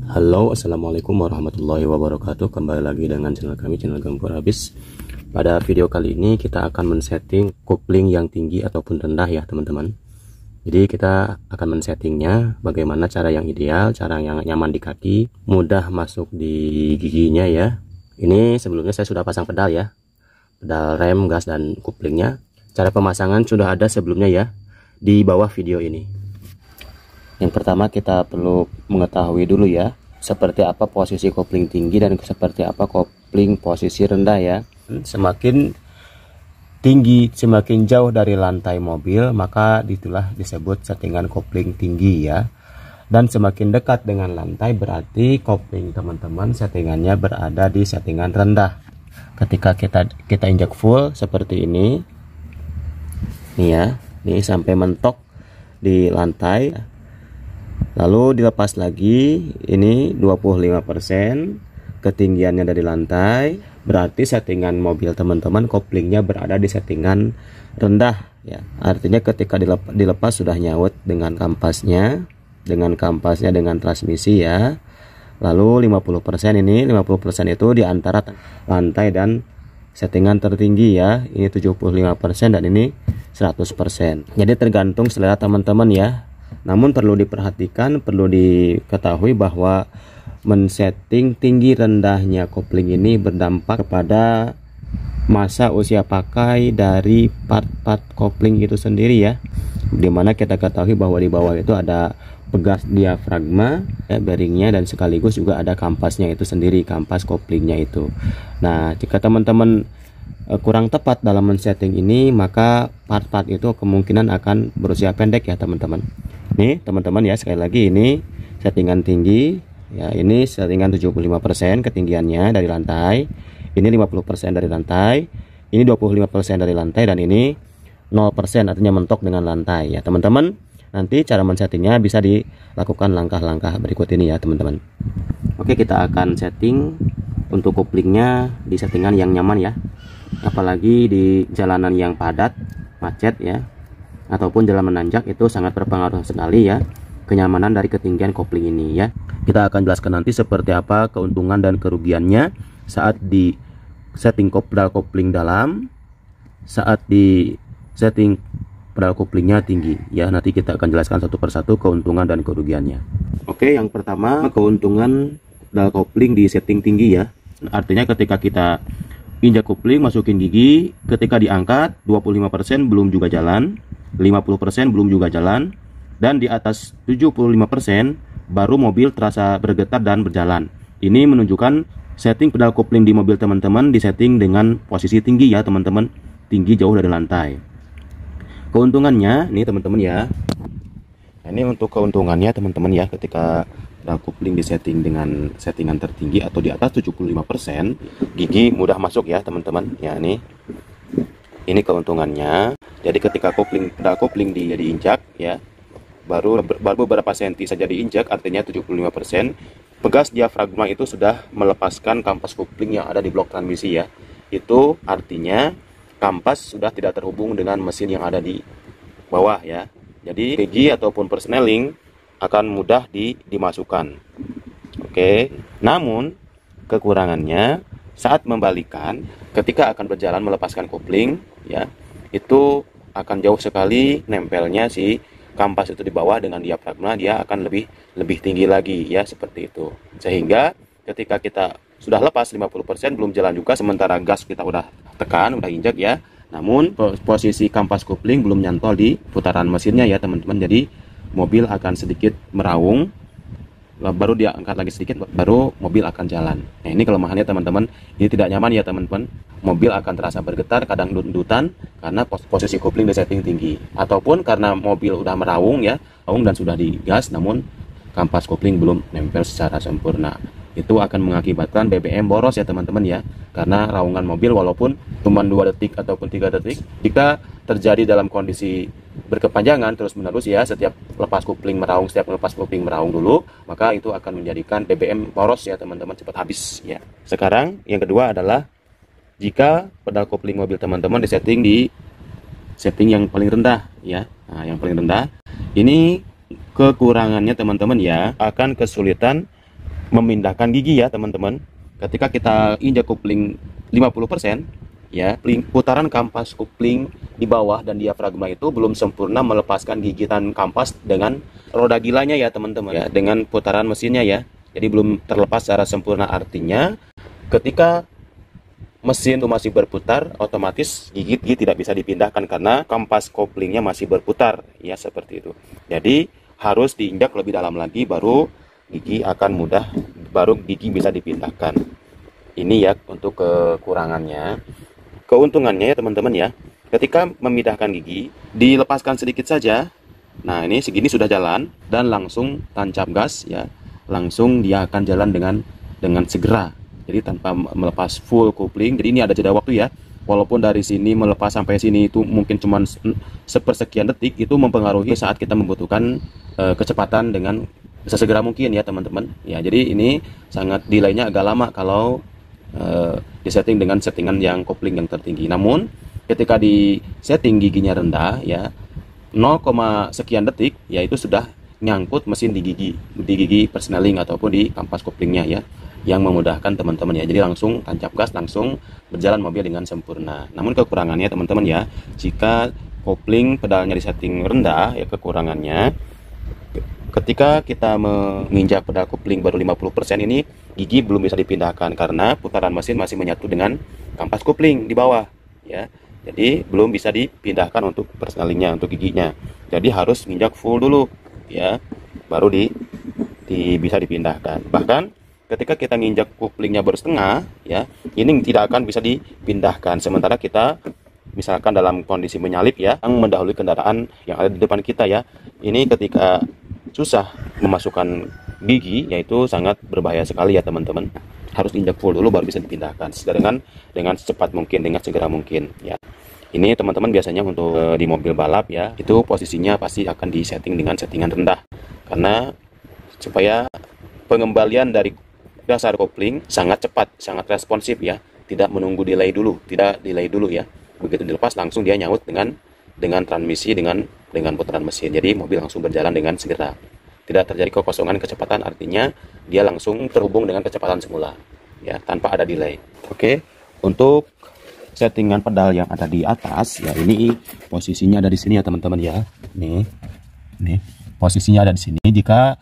Halo, assalamualaikum warahmatullahi wabarakatuh. Kembali lagi dengan channel kami, channel Gempur Habis. Pada video kali ini kita akan men-setting kopling yang tinggi ataupun rendah ya teman-teman. Jadi kita akan men-settingnya bagaimana cara yang ideal, cara yang nyaman di kaki, mudah masuk di giginya ya. Ini sebelumnya saya sudah pasang pedal ya, pedal rem, gas, dan koplingnya. Cara pemasangan sudah ada sebelumnya ya di bawah video ini. Yang pertama kita perlu mengetahui dulu ya, seperti apa posisi kopling tinggi dan seperti apa kopling posisi rendah ya. Semakin tinggi, semakin jauh dari lantai mobil, maka itulah disebut settingan kopling tinggi ya. Dan semakin dekat dengan lantai berarti kopling teman-teman settingannya berada di settingan rendah. Ketika kita injak full seperti ini nih ya, nih sampai mentok di lantai, lalu dilepas lagi, ini 25% ketinggiannya dari lantai, berarti settingan mobil teman-teman koplingnya berada di settingan rendah ya. Artinya ketika dilepas sudah nyaut dengan kampasnya, dengan transmisi ya. Lalu 50% ini, 50% itu di antara lantai dan settingan tertinggi ya. Ini 75% dan ini 100%. Jadi tergantung selera teman-teman ya. Namun perlu diperhatikan, perlu diketahui bahwa men-setting tinggi rendahnya kopling ini berdampak kepada masa usia pakai dari part-part kopling itu sendiri ya. Dimana kita ketahui bahwa di bawah itu ada pegas diafragma ya, bearingnya, dan sekaligus juga ada kampasnya itu sendiri, kampas koplingnya itu. Nah, jika teman-teman kurang tepat dalam men-setting ini, maka part-part itu kemungkinan akan berusia pendek ya teman-teman. Nih teman-teman ya, sekali lagi ini settingan tinggi ya, ini settingan 75% ketinggiannya dari lantai, ini 50% dari lantai, ini 25% dari lantai, dan ini 0% artinya mentok dengan lantai ya teman-teman. Nanti cara men-settingnya bisa dilakukan langkah-langkah berikut ini ya teman-teman. Oke, kita akan setting untuk koplingnya di settingan yang nyaman ya, apalagi di jalanan yang padat, macet ya, ataupun jalan menanjak, itu sangat berpengaruh sekali ya kenyamanan dari ketinggian kopling ini ya. Kita akan jelaskan nanti seperti apa keuntungan dan kerugiannya saat di setting pedal kopling dalam, saat di setting pedal koplingnya tinggi ya. Nanti kita akan jelaskan satu persatu keuntungan dan kerugiannya. Oke, yang pertama keuntungan pedal kopling di setting tinggi ya. Artinya ketika kita injak kopling, masukin gigi, ketika diangkat 25% belum juga jalan, 50% belum juga jalan, dan di atas 75% baru mobil terasa bergetar dan berjalan. Ini menunjukkan setting pedal kopling di mobil teman-teman disetting dengan posisi tinggi ya teman-teman, tinggi jauh dari lantai. Keuntungannya nih teman-teman ya, nah, ini untuk keuntungannya teman-teman ya, ketika pedal kopling disetting dengan settingan tertinggi atau di atas 75%, gigi mudah masuk ya teman-teman ya. Ini keuntungannya. Jadi ketika pedal kopling diinjak ya, baru beberapa senti saja diinjak, artinya 75%, pegas diafragma itu sudah melepaskan kampas kopling yang ada di blok transmisi ya. Itu artinya kampas sudah tidak terhubung dengan mesin yang ada di bawah ya. Jadi gigi ataupun persneling akan mudah dimasukkan. Oke. Namun kekurangannya saat membalikan, ketika akan berjalan melepaskan kopling ya, itu akan jauh sekali nempelnya si kampas itu di bawah dengan diafragma, dia akan lebih tinggi lagi ya, seperti itu. Sehingga ketika kita sudah lepas 50% belum jalan juga, sementara gas kita udah tekan, udah injak ya, namun posisi kampas kopling belum nyantol di putaran mesinnya ya teman-teman. Jadi mobil akan sedikit meraung, baru dia angkat lagi sedikit, baru mobil akan jalan. Nah, ini kelemahannya teman-teman. Ini tidak nyaman ya teman-teman. Mobil akan terasa bergetar, kadang dundutan karena posisi kopling disetting tinggi, ataupun karena mobil udah meraung ya, raung dan sudah digas, namun kampas kopling belum nempel secara sempurna. Itu akan mengakibatkan BBM boros ya teman-teman ya, karena raungan mobil walaupun cuma 2 detik ataupun 3 detik, jika terjadi dalam kondisi berkepanjangan terus menerus ya, setiap lepas kopling meraung dulu, maka itu akan menjadikan BBM boros ya teman-teman, cepat habis ya. Sekarang yang kedua adalah jika pedal kopling mobil teman-teman disetting di setting yang paling rendah ya. Nah, yang paling rendah ini kekurangannya teman-teman ya, akan kesulitan memindahkan gigi ya teman-teman. Ketika kita injak kopling 50%, ya, putaran kampas kopling di bawah dan diafragma itu belum sempurna melepaskan gigitan kampas dengan roda gilanya ya teman-teman, ya, dengan putaran mesinnya ya. Jadi belum terlepas secara sempurna, artinya ketika mesin itu masih berputar, otomatis gigi tidak bisa dipindahkan karena kampas koplingnya masih berputar, ya, seperti itu. Jadi harus diinjak lebih dalam lagi, baru gigi bisa dipindahkan. Ini ya untuk kekurangannya. Keuntungannya ya teman-teman ya, ketika memindahkan gigi, dilepaskan sedikit saja. Nah, ini segini sudah jalan dan langsung tancap gas ya, langsung dia akan jalan dengan segera. Jadi tanpa melepas full kopling. Jadi ini ada jeda waktu ya. Walaupun dari sini melepas sampai sini itu mungkin cuma sepersekian detik, itu mempengaruhi saat kita membutuhkan kecepatan dengan sesegera mungkin ya teman-teman. Ya, jadi ini sangat delaynya agak lama kalau disetting dengan settingan yang kopling yang tertinggi. Namun ketika di setting giginya rendah ya, 0, sekian detik, yaitu sudah nyangkut mesin di gigi persneling ataupun di kampas koplingnya ya, yang memudahkan teman-teman ya. Jadi langsung tancap gas, langsung berjalan mobil dengan sempurna. Namun kekurangannya teman-teman ya, jika kopling pedalnya di setting rendah ya, kekurangannya ketika kita menginjak pedal kopling baru 50%, ini gigi belum bisa dipindahkan karena putaran mesin masih menyatu dengan kampas kopling di bawah ya. Jadi belum bisa dipindahkan untuk persnelingnya, untuk giginya. Jadi harus menginjak full dulu ya, baru bisa dipindahkan. Bahkan ketika kita nginjak koplingnya baru setengah ya, ini tidak akan bisa dipindahkan. Sementara kita misalkan dalam kondisi menyalip ya, yang mendahului kendaraan yang ada di depan kita ya, ini ketika susah memasukkan gigi, yaitu sangat berbahaya sekali ya teman-teman. Harus injak full dulu baru bisa dipindahkan dengan secepat mungkin, dengan segera mungkin ya. Ini teman-teman biasanya untuk di mobil balap ya, itu posisinya pasti akan disetting dengan settingan rendah, karena supaya pengembalian dari dasar kopling sangat cepat, sangat responsif ya, tidak menunggu delay dulu ya. Begitu dilepas langsung dia nyaut dengan transmisi, dengan putaran mesin. Jadi mobil langsung berjalan dengan segera, tidak terjadi kekosongan kecepatan, artinya dia langsung terhubung dengan kecepatan semula ya, tanpa ada delay. Oke, untuk settingan pedal yang ada di atas ya, ini posisinya ada di sini ya teman-teman ya. Nih posisinya ada di sini. Jika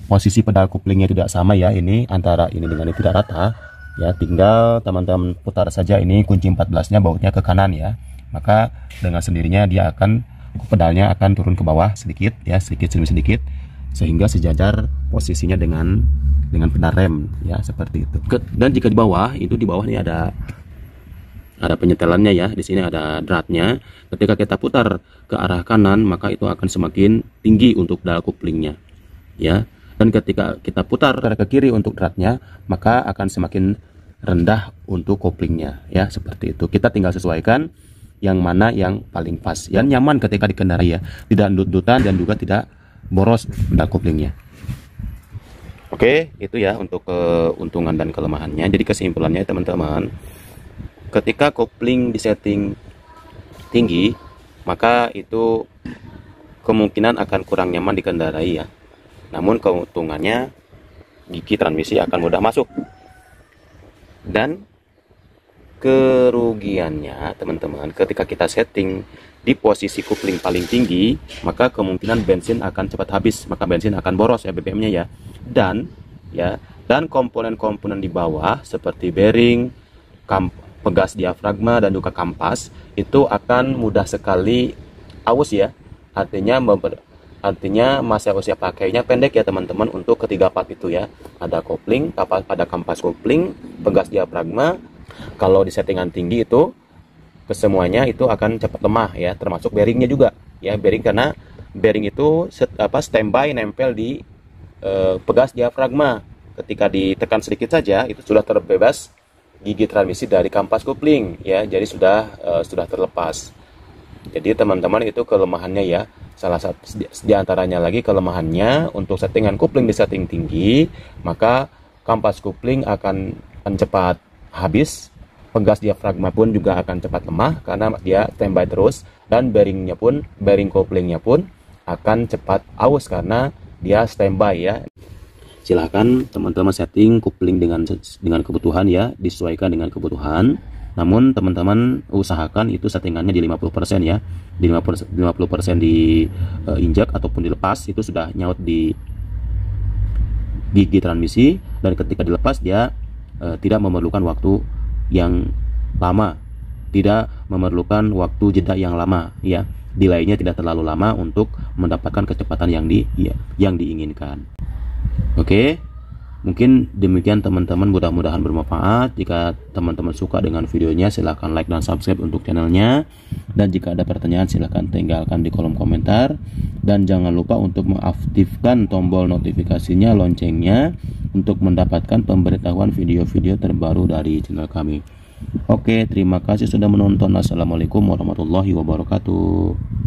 posisi pedal koplingnya tidak sama ya, ini antara ini dengan ini tidak rata ya, tinggal teman-teman putar saja ini kunci 14-nya bautnya ke kanan ya, maka dengan sendirinya pedalnya akan turun ke bawah sedikit ya, sedikit demi sedikit, sehingga sejajar posisinya dengan pedal rem ya, seperti itu. Dan jika di bawah ini ada penyetelannya ya, di sini ada dratnya. Ketika kita putar ke arah kanan, maka itu akan semakin tinggi untuk pedal koplingnya ya. Dan ketika kita putar ke kiri untuk dratnya, maka akan semakin rendah untuk koplingnya ya, seperti itu. Kita tinggal sesuaikan yang mana yang paling pas, yang nyaman ketika dikendarai ya, tidak ndut-ndutan dan juga tidak boros pedal koplingnya. Oke, itu ya untuk keuntungan dan kelemahannya. Jadi kesimpulannya teman-teman, ketika kopling disetting tinggi, maka itu kemungkinan akan kurang nyaman dikendarai ya. Namun keuntungannya, gigi transmisi akan mudah masuk. Dan kerugiannya teman-teman, ketika kita setting di posisi kopling paling tinggi, maka kemungkinan bensin akan cepat habis, maka bensin akan boros ya, BBM-nya ya. Dan komponen-komponen di bawah seperti bearing, pegas diafragma dan juga kampas itu akan mudah sekali aus ya. Artinya masa usia pakainya pendek ya teman-teman untuk ketiga part itu ya. Ada kopling, pada kampas kopling, pegas diafragma. Kalau di settingan tinggi itu kesemuanya itu akan cepat lemah ya, termasuk bearingnya juga ya. Karena bearing itu standby nempel di pegas diafragma. Ketika ditekan sedikit saja itu sudah terbebas gigi transmisi dari kampas kopling ya. Jadi sudah terlepas. Jadi teman-teman, itu kelemahannya ya. Salah satu diantaranya lagi kelemahannya, untuk settingan kopling di setting tinggi, maka kampas kopling akan cepat habis, pegas diafragma pun juga akan cepat lemah karena dia standby terus, dan bearing koplingnya pun akan cepat aus karena dia standby ya. Silahkan teman-teman setting kopling dengan kebutuhan ya, disesuaikan dengan kebutuhan. Namun teman-teman usahakan itu settingannya di 50% ya. Di 50% diinjak ataupun dilepas, itu sudah nyaut di gigi transmisi, dan ketika dilepas dia tidak memerlukan waktu yang lama, tidak memerlukan waktu jeda yang lama ya. Delaynya tidak terlalu lama untuk mendapatkan kecepatan yang diinginkan. Oke, mungkin demikian teman-teman, mudah-mudahan bermanfaat. Jika teman-teman suka dengan videonya, silahkan like dan subscribe untuk channelnya. Dan jika ada pertanyaan, silahkan tinggalkan di kolom komentar. Dan jangan lupa untuk mengaktifkan tombol notifikasinya, loncengnya, untuk mendapatkan pemberitahuan video-video terbaru dari channel kami. Oke, terima kasih sudah menonton. Assalamualaikum warahmatullahi wabarakatuh.